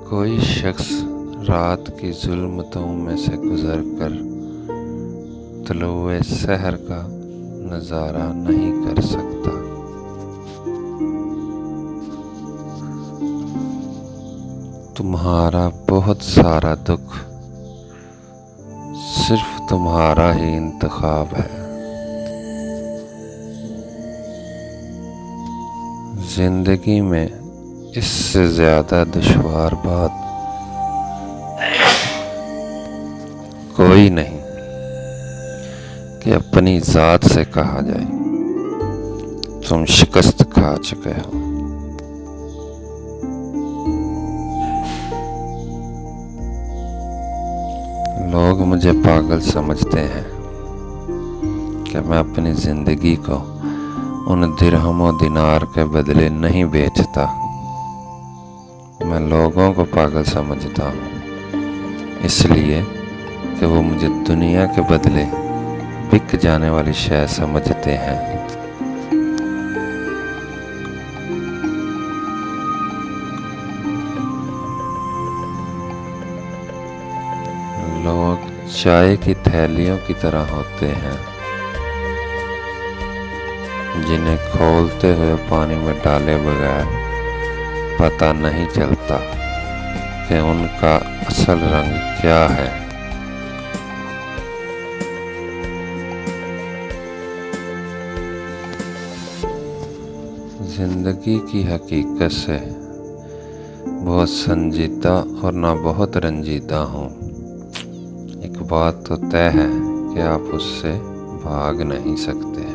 कोई शख्स रात की जुल्मतों में से गुजरकर तुलुए सहर का नज़ारा नहीं कर सकता। तुम्हारा बहुत सारा दुख सिर्फ तुम्हारा ही इंतखाब है। जिंदगी में इससे ज़्यादा दुश्वार बात कोई नहीं कि अपनी ज़ात से कहा जाए तुम शिकस्त खा चुके हो। लोग मुझे पागल समझते हैं कि मैं अपनी ज़िंदगी को उन दिरहमों दिनार के बदले नहीं बेचता। मैं लोगों को पागल समझता हूँ इसलिए कि वो मुझे दुनिया के बदले बिक जाने वाली शय समझते हैं। लोग चाय की थैलियों की तरह होते हैं जिन्हें खोलते हुए पानी में डाले बगैर पता नहीं चलता कि उनका असल रंग क्या है। जिंदगी की हकीकत से बहुत संजीदा और ना बहुत रंजीदा हूँ। एक बात तो तय है कि आप उससे भाग नहीं सकते।